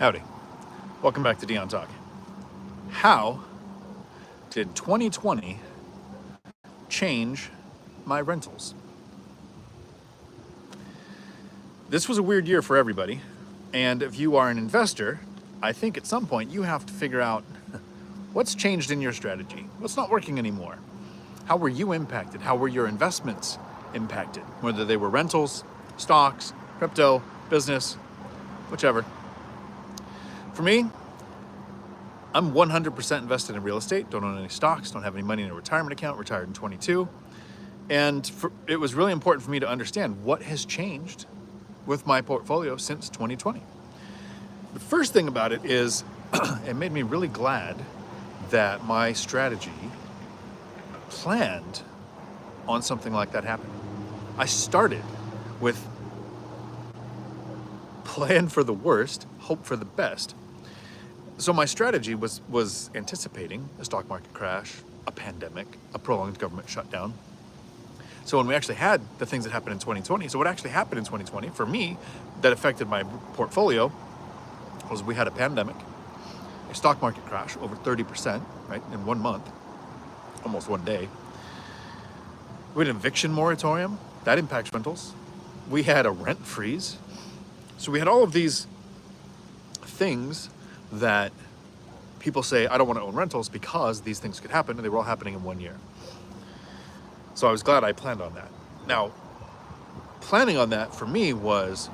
Howdy. Welcome back to Dion Talk. How did 2020 change my rentals? This was a weird year for everybody, and if you are an investor, I think at some point you have to figure out what's changed in your strategy, what's not working anymore. How were you impacted? How were your investments impacted? Whether they were rentals, stocks, crypto, business, whichever. For me, I'm 100% invested in real estate, don't own any stocks, don't have any money in a retirement account, retired in 22. And it was really important for me to understand what has changed with my portfolio since 2020. The first thing about it is it made me really glad that my strategy planned on something like that happening. I started with plan for the worst, hope for the best. So my strategy was anticipating a stock market crash, a pandemic, a prolonged government shutdown. So when we actually had the things that happened in 2020, so what actually happened in 2020 for me that affected my portfolio was we had a pandemic, a stock market crash over 30%, right, in 1 month, almost one day. We had an eviction moratorium, that impacts rentals. We had a rent freeze. So we had all of these things that people say, I don't want to own rentals because these things could happen, and they were all happening in 1 year. So I was glad I planned on that. Now, planning on that for me was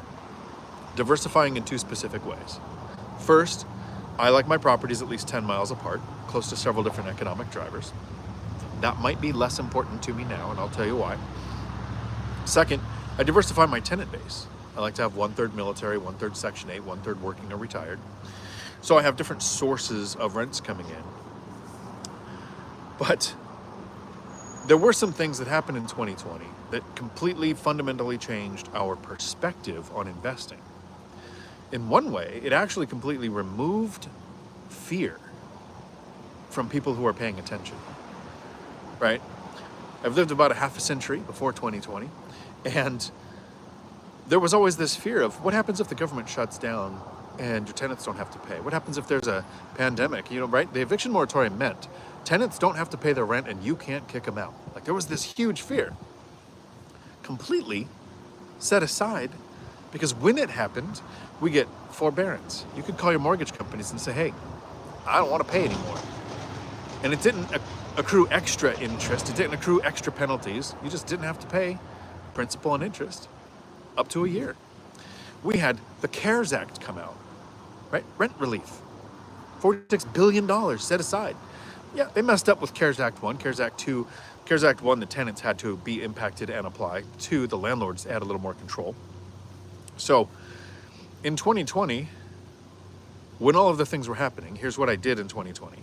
diversifying in two specific ways. First, I like my properties at least 10 miles apart, close to several different economic drivers. That might be less important to me now, and I'll tell you why. Second, I diversify my tenant base. I like to have 1/3 military, 1/3 Section 8, 1/3 working or retired. So I have different sources of rents coming in. But there were some things that happened in 2020 that completely fundamentally changed our perspective on investing. In one way, it actually completely removed fear from people who are paying attention, right? I've lived about a half a century before 2020, and there was always this fear of what happens if the government shuts down and your tenants don't have to pay? What happens if there's a pandemic? Right? The eviction moratorium meant tenants don't have to pay their rent and you can't kick them out. Like, there was this huge fear. Completely set aside, because when it happened, we get forbearance. You could call your mortgage companies and say, hey, I don't want to pay anymore. And it didn't accrue extra interest. It didn't accrue extra penalties. You just didn't have to pay principal and interest up to a year. We had the CARES Act come out, right? Rent relief, $46 billion set aside. Yeah, they messed up with CARES Act 1, CARES Act 2. CARES Act 1, the tenants had to be impacted and apply. 2, the landlords had a little more control. So in 2020, when all of the things were happening, here's what I did in 2020.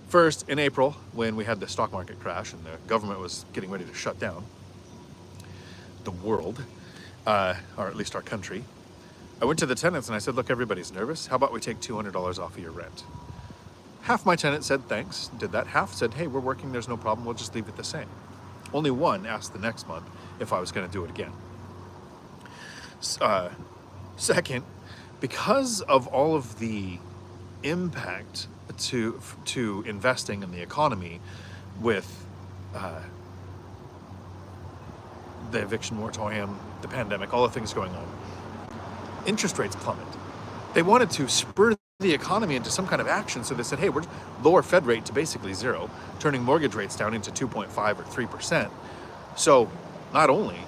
First, in April, when we had the stock market crash and the government was getting ready to shut down the world, or at least our country, I went to the tenants and I said, look, everybody's nervous. How about we take $200 off of your rent? Half my tenants said thanks, did that. Half said, hey, we're working, there's no problem, we'll just leave it the same. Only one asked the next month if I was going to do it again. Second, because of all of the impact to investing in the economy with the eviction moratorium, the pandemic, all the things going on, interest rates plummet. They wanted to spur the economy into some kind of action, so they said, hey, we're lower Fed rate to basically zero, turning mortgage rates down into 2.5 or 3%. So not only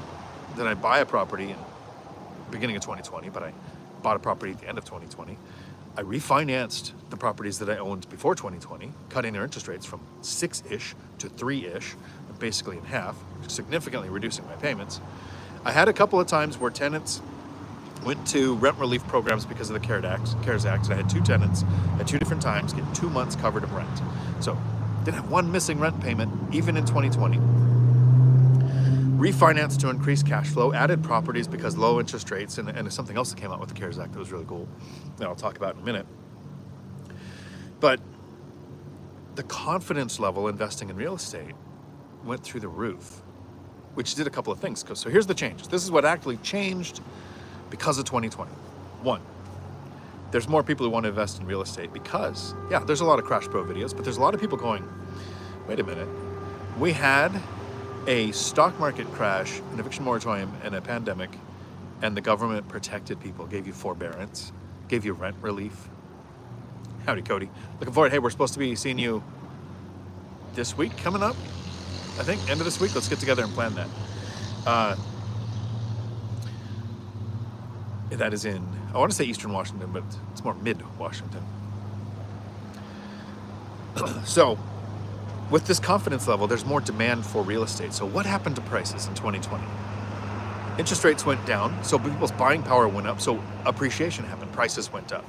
did I buy a property in the beginning of 2020, but I bought a property at the end of 2020. I refinanced the properties that I owned before 2020, cutting their interest rates from 6-ish to 3-ish, basically in half, significantly reducing my payments. I had a couple of times where tenants went to rent relief programs because of the CARES Act, and I had 2 tenants at 2 different times get 2 months covered of rent. So didn't have one missing rent payment, even in 2020. Refinanced to increase cash flow, added properties because low interest rates, and something else that came out with the CARES Act that was really cool that I'll talk about in a minute. But the confidence level investing in real estate went through the roof, which did a couple of things. So here's the changes. This is what actually changed because of 2020. 1, there's more people who want to invest in real estate because, yeah, there's a lot of Crash Bro videos, but there's a lot of people going, wait a minute, we had a stock market crash, an eviction moratorium, and a pandemic, and the government protected people, gave you forbearance, gave you rent relief. Howdy, Cody. Looking forward. Hey, we're supposed to be seeing you this week coming up. I think end of this week. Let's get together and plan that. That is in, I want to say Eastern Washington, but it's more mid-Washington. So, with this confidence level, there's more demand for real estate. So what happened to prices in 2020? Interest rates went down, so people's buying power went up, so appreciation happened, prices went up.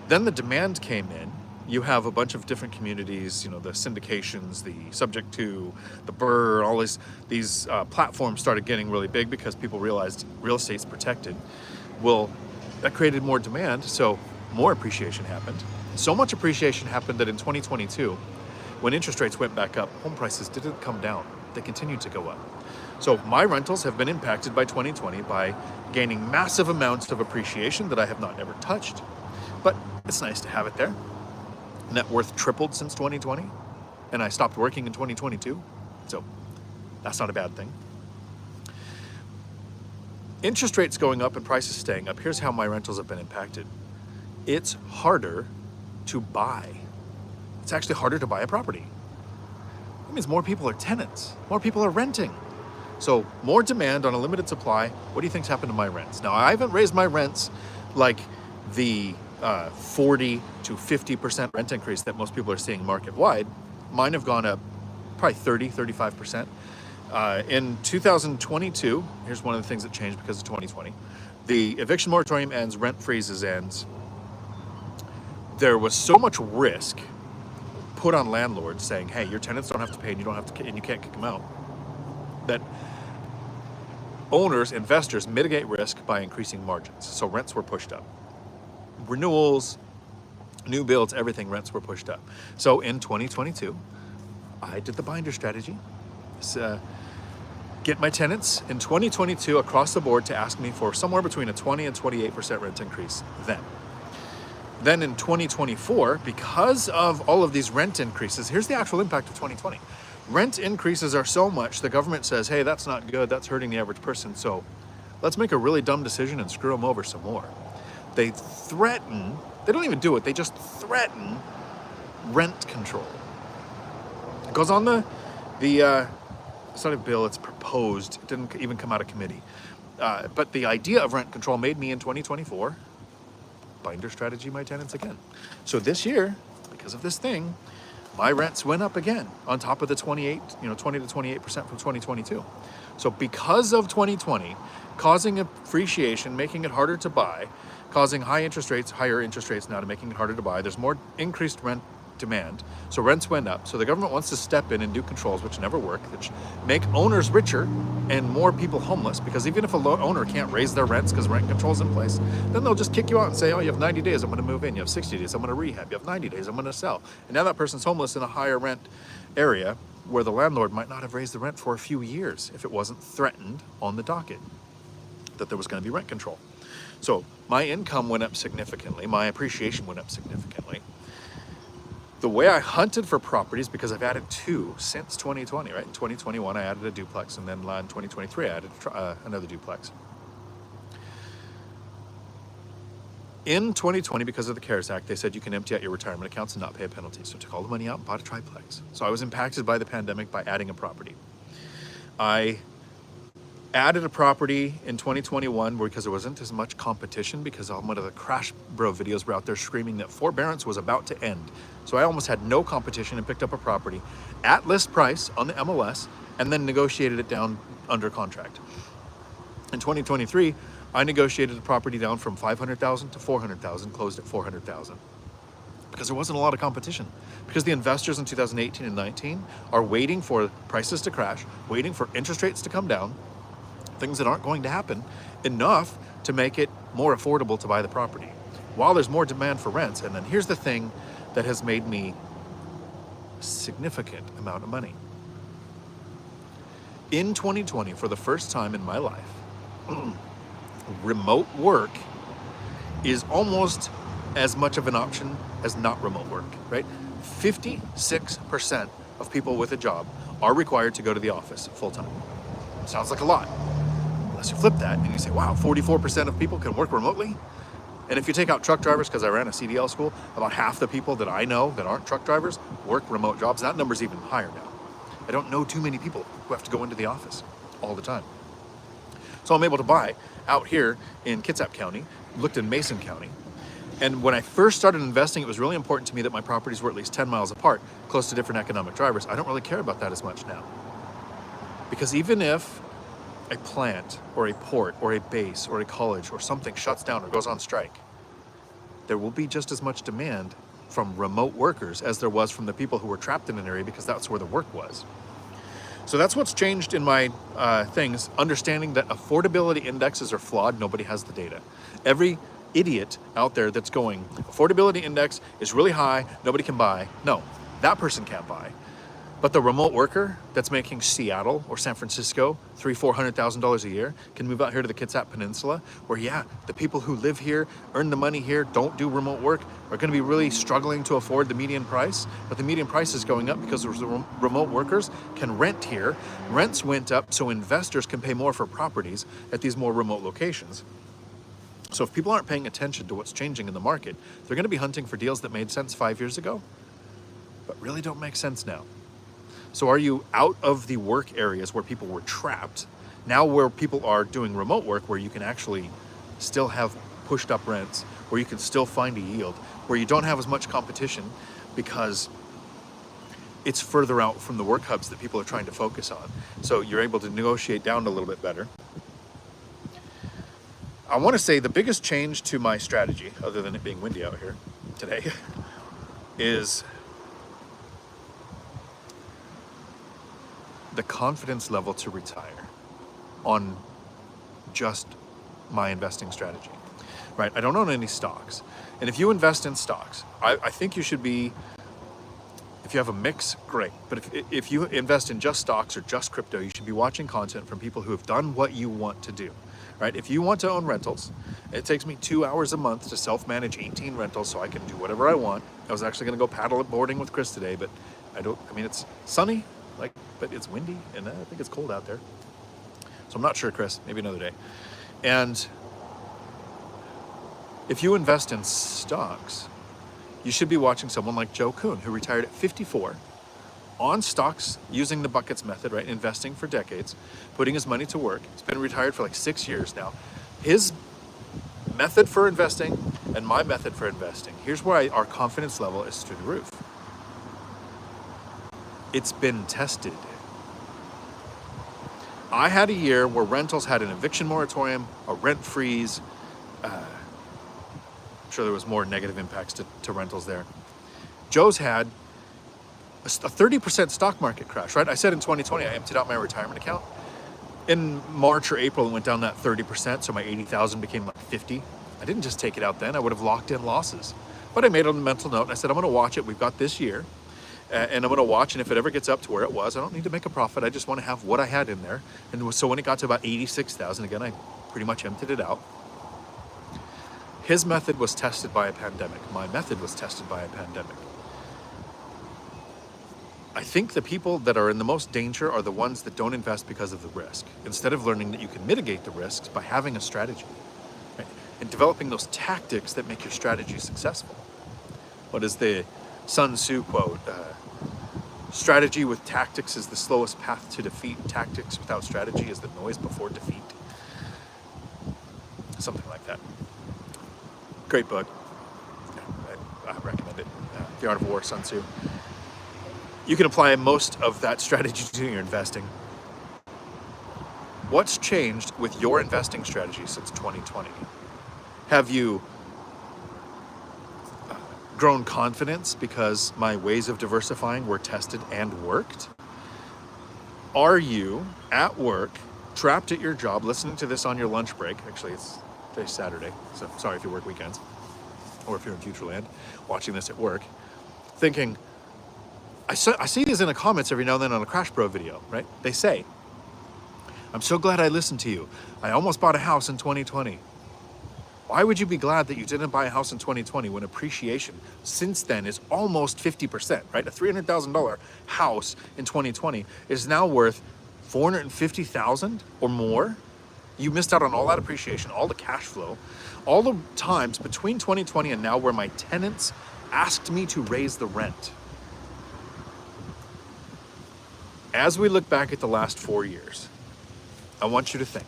Then the demand came in. You have a bunch of different communities, the syndications, the subject to, the BRRRR, all these platforms started getting really big because people realized real estate's protected. Well, that created more demand, so more appreciation happened. So much appreciation happened that in 2022, when interest rates went back up, home prices didn't come down. They continued to go up. So my rentals have been impacted by 2020 by gaining massive amounts of appreciation that I have not ever touched. But it's nice to have it there. Net worth tripled since 2020, and I stopped working in 2022. So that's not a bad thing. Interest rates going up and prices staying up, here's how my rentals have been impacted. It's harder to buy. It's actually harder to buy a property. That means more people are tenants, more people are renting. So more demand on a limited supply. What do you think's happened to my rents? Now, I haven't raised my rents like the 40 to 50% rent increase that most people are seeing market-wide. Mine have gone up probably 30, 35%. In 2022, here's one of the things that changed because of 2020. The eviction moratorium ends, rent freezes ends. There was so much risk put on landlords saying, hey, your tenants don't have to pay and you can't kick them out, that owners, investors mitigate risk by increasing margins. So rents were pushed up. Renewals, new builds, everything, rents were pushed up. So in 2022, I did the binder strategy. Get my tenants in 2022 across the board to ask me for somewhere between a 20 and 28% rent increase Then in 2024, because of all of these rent increases, here's the actual impact of 2020. Rent increases are so much, the government says, hey, that's not good, that's hurting the average person, so let's make a really dumb decision and screw them over some more. They threaten, they don't even do it, they just threaten rent control. It goes on it's not a bill, it's proposed, it didn't even come out of committee. But the idea of rent control made me in 2024 binder strategy my tenants again. So this year, because of this thing, my rents went up again on top of the 20 to 28% from 2022. So because of 2020, causing appreciation, making it harder to buy, causing higher interest rates now to making it harder to buy, there's more increased rent demand. So rents went up. So the government wants to step in and do controls, which never work, which make owners richer and more people homeless, because even if a owner can't raise their rents because rent control's in place, then they'll just kick you out and say, oh, you have 90 days, I'm going to move in. You have 60 days, I'm going to rehab. You have 90 days, I'm going to sell. And now that person's homeless in a higher rent area where the landlord might not have raised the rent for a few years if it wasn't threatened on the docket that there was going to be rent control. So my income went up significantly. My appreciation went up significantly. The way I hunted for properties, because I've added 2 since 2020, right? In 2021, I added a duplex, and then in 2023, I added another duplex. In 2020, because of the CARES Act, they said you can empty out your retirement accounts and not pay a penalty. So I took all the money out and bought a triplex. So I was impacted by the pandemic by adding a property. I added a property in 2021 because there wasn't as much competition, because all one of the Crash Bro videos were out there screaming that forbearance was about to end. So I almost had no competition and picked up a property at list price on the MLS and then negotiated it down under contract. In 2023, I negotiated the property down from $500,000 to $400,000, closed at $400,000. Because there wasn't a lot of competition. Because the investors in 2018 and 19 are waiting for prices to crash, waiting for interest rates to come down, things that aren't going to happen, enough to make it more affordable to buy the property, while there's more demand for rents. And then here's the thing that has made me a significant amount of money. In 2020, for the first time in my life, remote work is almost as much of an option as not remote work, right? 56% of people with a job are required to go to the office full time. Sounds like a lot. Unless you flip that and you say, wow, 44% of people can work remotely. And if you take out truck drivers, because I ran a CDL school, about half the people that I know that aren't truck drivers work remote jobs. That number's even higher now. I don't know too many people who have to go into the office all the time. So I'm able to buy out here in Kitsap County, looked in Mason County. And when I first started investing, it was really important to me that my properties were at least 10 miles apart, close to different economic drivers. I don't really care about that as much now. Because even if a plant or a port or a base or a college or something shuts down or goes on strike, there will be just as much demand from remote workers as there was from the people who were trapped in an area, because that's where the work was. So that's what's changed in my things, understanding that affordability indexes are flawed. Nobody has the data. Every idiot out there that's going, affordability index is really high, nobody can buy. No, that person can't buy. But the remote worker that's making Seattle or San Francisco $300,000-$400,000 a year can move out here to the Kitsap Peninsula, where the people who live here, earn the money here, don't do remote work, are going to be really struggling to afford the median price. But the median price is going up because the remote workers can rent here. Rents went up, so investors can pay more for properties at these more remote locations. So if people aren't paying attention to what's changing in the market, they're going to be hunting for deals that made sense 5 years ago, but really don't make sense now. So are you out of the work areas where people were trapped, now where people are doing remote work, where you can actually still have pushed up rents, where you can still find a yield, where you don't have as much competition because it's further out from the work hubs that people are trying to focus on. So you're able to negotiate down a little bit better. I want to say the biggest change to my strategy, other than it being windy out here today, is the confidence level to retire on just my investing strategy, right? I don't own any stocks. And if you invest in stocks, I think you should be, if you have a mix, great. But if you invest in just stocks or just crypto, you should be watching content from people who have done what you want to do, right? If you want to own rentals, it takes me 2 hours a month to self-manage 18 rentals so I can do whatever I want. I was actually gonna go paddle boarding with Kris today, but it's sunny, but it's windy and I think it's cold out there. So I'm not sure, Kris, maybe another day. And if you invest in stocks, you should be watching someone like Joe Kuhn, who retired at 54 on stocks using the buckets method, right? Investing for decades, putting his money to work. He's been retired for like 6 years now. His method for investing and my method for investing, here's where our confidence level is through the roof. It's been tested. I had a year where rentals had an eviction moratorium, a rent freeze. I'm sure there was more negative impacts to rentals there. Joe's had a 30% stock market crash, right? I said in 2020, I emptied out my retirement account. In March or April, it went down that 30%, so my 80,000 became like 50. I didn't just take it out then, I would have locked in losses. But I made a mental note, and I said, I'm gonna watch it, we've got this year. And I'm going to watch, and if it ever gets up to where it was, I don't need to make a profit. I just want to have what I had in there. And so when it got to about 86,000, again, I pretty much emptied it out. His method was tested by a pandemic. My method was tested by a pandemic. I think the people that are in the most danger are the ones that don't invest because of the risk, instead of learning that you can mitigate the risks by having a strategy, right? And developing those tactics that make your strategy successful. What is the Sun Tzu quote? Strategy with tactics is the slowest path to defeat. Tactics without strategy is the noise before defeat. Something like that. Great book. I recommend it. The Art of War, Sun Tzu. You can apply most of that strategy to your investing. What's changed with your investing strategy since 2020? Have you grown confidence because my ways of diversifying were tested and worked? Are you at work, trapped at your job, listening to this on your lunch break? Actually, today's Saturday, so sorry if you work weekends, or if you're in Futureland, watching this at work, thinking, I see these in the comments every now and then on a Crash Bro video, right? They say, I'm so glad I listened to you. I almost bought a house in 2020. Why would you be glad that you didn't buy a house in 2020 when appreciation since then is almost 50%, right? A $300,000 house in 2020 is now worth $450,000 or more. You missed out on all that appreciation, all the cash flow, all the times between 2020 and now where my tenants asked me to raise the rent. As we look back at the last 4 years, I want you to think,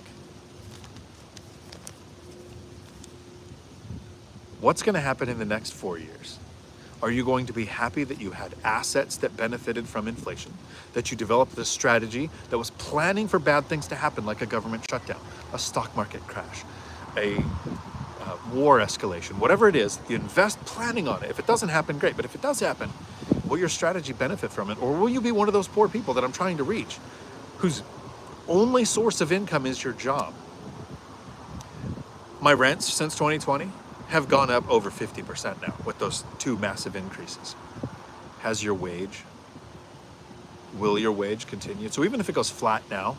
what's going to happen in the next 4 years? Are you going to be happy that you had assets that benefited from inflation, that you developed this strategy that was planning for bad things to happen, like a government shutdown, a stock market crash, a war escalation, whatever it is, you invest planning on it. If it doesn't happen, great. But if it does happen, will your strategy benefit from it? Or will you be one of those poor people that I'm trying to reach, whose only source of income is your job? My rents since 2020 have gone up over 50% now with those two massive increases. Has your wage, will your wage continue? So even if it goes flat now,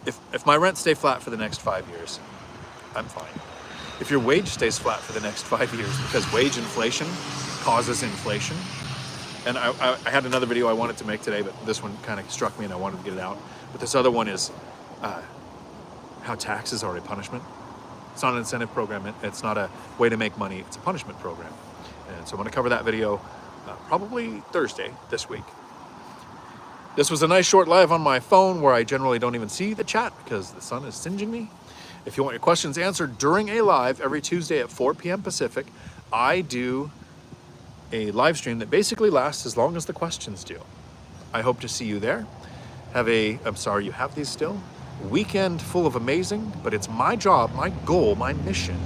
if my rent stay flat for the next 5 years, I'm fine. If your wage stays flat for the next 5 years, because wage inflation causes inflation, and I had another video I wanted to make today, but this one kind of struck me and I wanted to get it out. But this other one is how taxes are a punishment. It's not an incentive program. It's not a way to make money. It's a punishment program. And so I'm going to cover that video probably Thursday this week. This was a nice short live on my phone where I generally don't even see the chat because the sun is singeing me. If you want your questions answered during a live every Tuesday at 4 p.m. Pacific, I do a live stream that basically lasts as long as the questions do. I hope to see you there. I'm sorry you have these still. Weekend full of amazing, but it's my job, my goal, my mission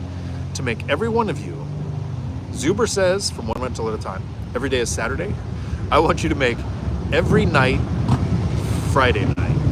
to make every one of you, Zuber says, from one rental at a time, every day is Saturday. I want you to make every night Friday night.